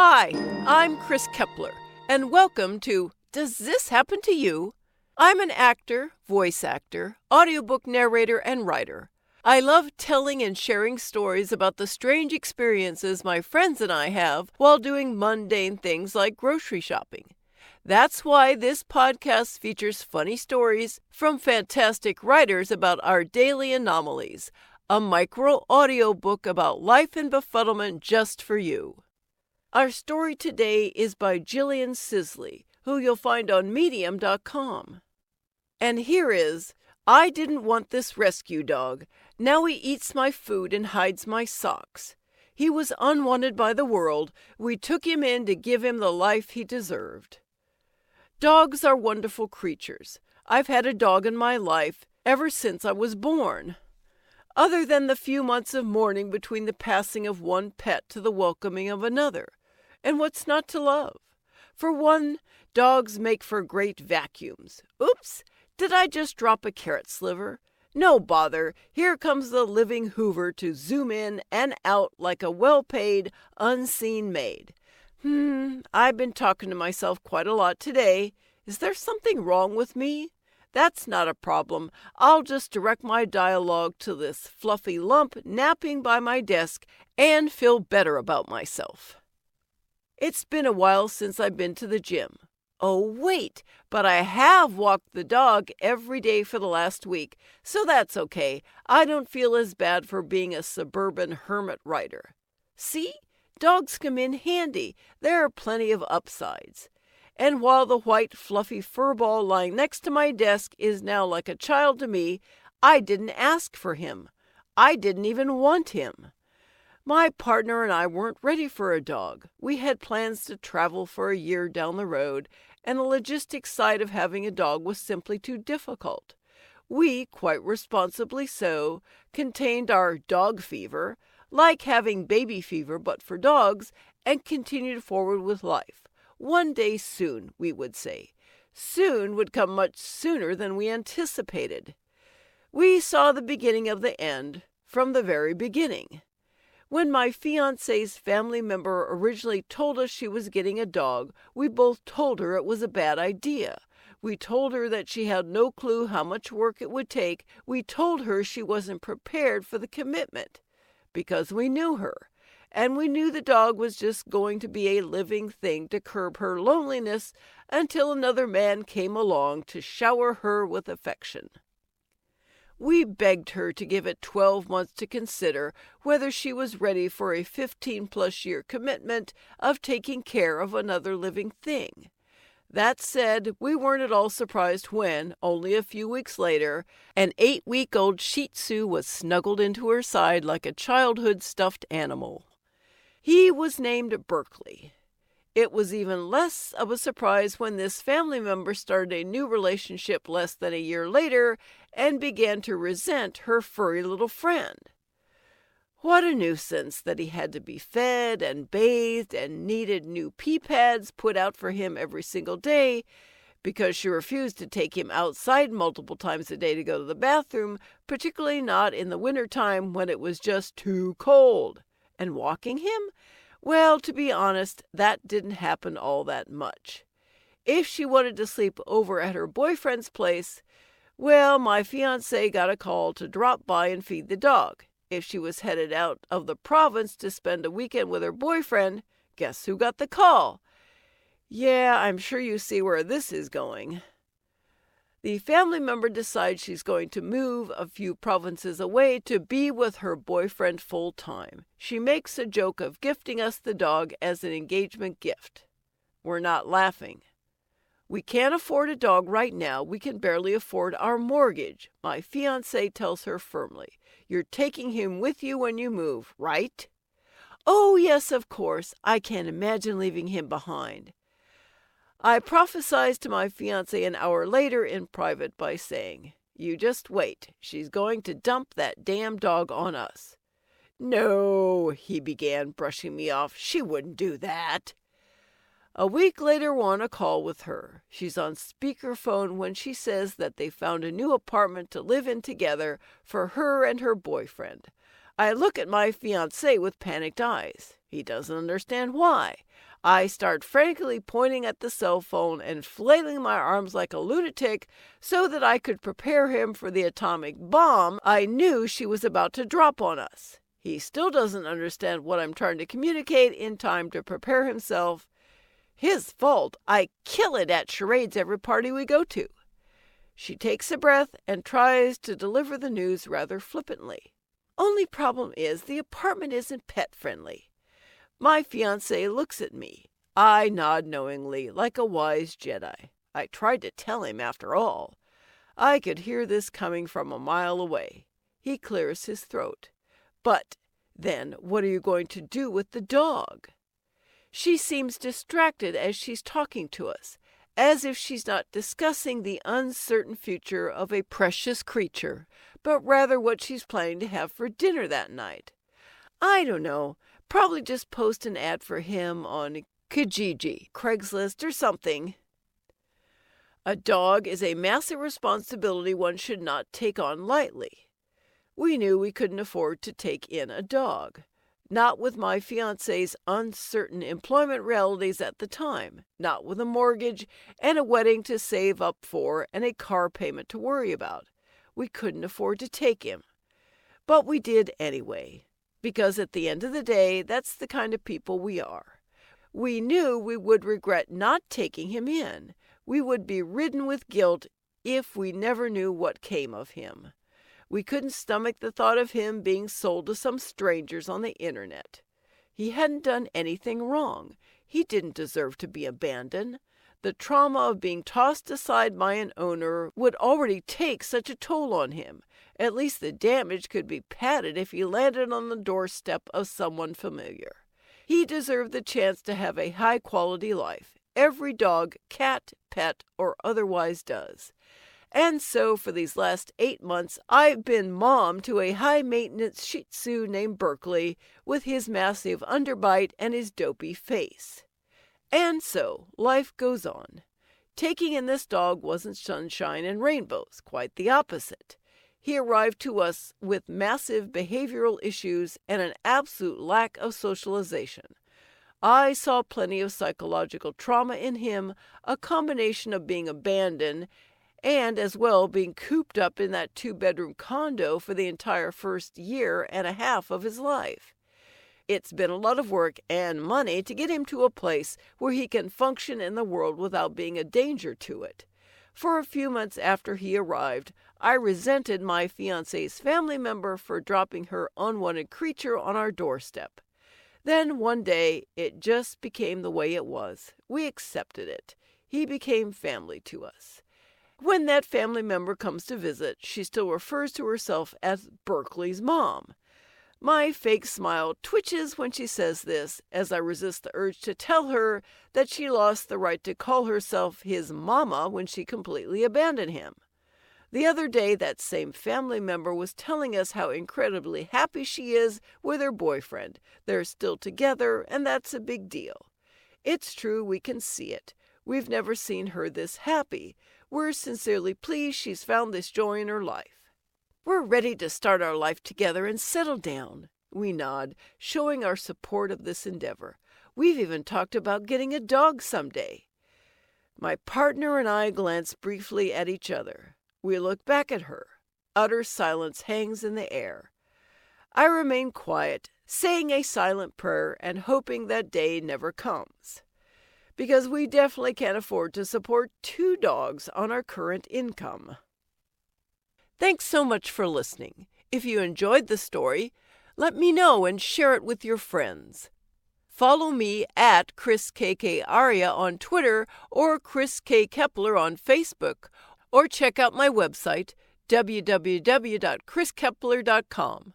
Hi, I'm Kris Kepler, and welcome to Does This Happen to You? I'm an actor, voice actor, audiobook narrator, and writer. I love telling and sharing stories about the strange experiences my friends and I have while doing mundane things like grocery shopping. That's why this podcast features funny stories from fantastic writers about our daily anomalies, a micro audiobook about life and befuddlement just for you. Our story today is by Jillian Sisley, who you'll find on Medium.com. And here is, I didn't want this rescue dog. Now he eats my food and hides my socks. He was unwanted by the world. We took him in to give him the life he deserved. Dogs are wonderful creatures. I've had a dog in my life ever since I was born. Other than the few months of mourning between the passing of one pet to the welcoming of another. And what's not to love? For one, dogs make for great vacuums. Oops, did I just drop a carrot sliver? No bother, here comes the living Hoover to zoom in and out like a well-paid, unseen maid. I've been talking to myself quite a lot today. Is there something wrong with me? That's not a problem. I'll just direct my dialogue to this fluffy lump napping by my desk and feel better about myself. It's been a while since I've been to the gym. Oh, wait, but I have walked the dog every day for the last week, so that's okay. I don't feel as bad for being a suburban hermit writer. See? Dogs come in handy. There are plenty of upsides. And while the white, fluffy fur ball lying next to my desk is now like a child to me, I didn't ask for him. I didn't even want him. My partner and I weren't ready for a dog. We had plans to travel for a year down the road, and the logistics side of having a dog was simply too difficult. We, quite responsibly so, contained our dog fever, like having baby fever but for dogs, and continued forward with life. One day soon, we would say. Soon would come much sooner than we anticipated. We saw the beginning of the end from the very beginning. When my fiancé's family member originally told us she was getting a dog, we both told her it was a bad idea. We told her that she had no clue how much work it would take. We told her she wasn't prepared for the commitment, because we knew her, and we knew the dog was just going to be a living thing to curb her loneliness until another man came along to shower her with affection. We begged her to give it 12 months to consider whether she was ready for a 15-plus year commitment of taking care of another living thing. That said, we weren't at all surprised when, only a few weeks later, an 8-week-old Shih Tzu was snuggled into her side like a childhood stuffed animal. He was named Berkeley. It was even less of a surprise when this family member started a new relationship less than a year later and began to resent her furry little friend. What a nuisance that he had to be fed and bathed and needed new pee pads put out for him every single day because she refused to take him outside multiple times a day to go to the bathroom, particularly not in the wintertime when it was just too cold. And walking him? Well, to be honest, that didn't happen all that much. If she wanted to sleep over at her boyfriend's place, well, my fiancé got a call to drop by and feed the dog. If she was headed out of the province to spend a weekend with her boyfriend, guess who got the call? Yeah, I'm sure you see where this is going. The family member decides she's going to move a few provinces away to be with her boyfriend full time. She makes a joke of gifting us the dog as an engagement gift. We're not laughing. We can't afford a dog right now. We can barely afford our mortgage. My fiancé tells her firmly, "You're taking him with you when you move, right?" "Oh, yes, of course. I can't imagine leaving him behind." I prophesied to my fiancé an hour later in private by saying, "You just wait. She's going to dump that damn dog on us." "No," he began, brushing me off. "She wouldn't do that." A week later, we're on a call with her. She's on speakerphone when she says that they found a new apartment to live in together for her and her boyfriend. I look at my fiancé with panicked eyes. He doesn't understand why. I start frantically pointing at the cell phone and flailing my arms like a lunatic so that I could prepare him for the atomic bomb I knew she was about to drop on us. He still doesn't understand what I'm trying to communicate in time to prepare himself. His fault. I kill it at charades every party we go to. She takes a breath and tries to deliver the news rather flippantly. Only problem is the apartment isn't pet-friendly. My fiancé looks at me. I nod knowingly, like a wise Jedi. I tried to tell him, after all. I could hear this coming from a mile away. He clears his throat. But then what are you going to do with the dog? She seems distracted as she's talking to us, as if she's not discussing the uncertain future of a precious creature, but rather what she's planning to have for dinner that night. I don't know. Probably just post an ad for him on Kijiji, Craigslist, or something. A dog is a massive responsibility one should not take on lightly. We knew we couldn't afford to take in a dog, not with my fiancé's uncertain employment realities at the time, not with a mortgage and a wedding to save up for and a car payment to worry about. We couldn't afford to take him. But we did anyway. Because at the end of the day, that's the kind of people we are. We knew we would regret not taking him in. We would be ridden with guilt if we never knew what came of him. We couldn't stomach the thought of him being sold to some strangers on the internet. He hadn't done anything wrong. He didn't deserve to be abandoned. The trauma of being tossed aside by an owner would already take such a toll on him. At least the damage could be padded if he landed on the doorstep of someone familiar. He deserved the chance to have a high-quality life. Every dog, cat, pet, or otherwise does. And so for these last 8 months, I've been mom to a high-maintenance Shih Tzu named Berkeley with his massive underbite and his dopey face. And so life goes on. Taking in this dog wasn't sunshine and rainbows, quite the opposite. He arrived to us with massive behavioral issues and an absolute lack of socialization. I saw plenty of psychological trauma in him, a combination of being abandoned and as well being cooped up in that 2-bedroom condo for the entire first year and a half of his life. It's been a lot of work and money to get him to a place where he can function in the world without being a danger to it. For a few months after he arrived, I resented my fiancé's family member for dropping her unwanted creature on our doorstep. Then one day, it just became the way it was. We accepted it. He became family to us. When that family member comes to visit, she still refers to herself as Berkeley's mom. My fake smile twitches when she says this, as I resist the urge to tell her that she lost the right to call herself his mama when she completely abandoned him. The other day, that same family member was telling us how incredibly happy she is with her boyfriend. They're still together, and that's a big deal. It's true, we can see it. We've never seen her this happy. We're sincerely pleased she's found this joy in her life. We're ready to start our life together and settle down. We nod, showing our support of this endeavor. We've even talked about getting a dog someday. My partner and I glance briefly at each other. We look back at her. Utter silence hangs in the air. I remain quiet, saying a silent prayer and hoping that day never comes. Because we definitely can't afford to support 2 dogs on our current income. Thanks so much for listening. If you enjoyed the story, let me know and share it with your friends. Follow me at Kris KK Aria on Twitter or Kris K. Kepler on Facebook, or check out my website, www.kriskepler.com.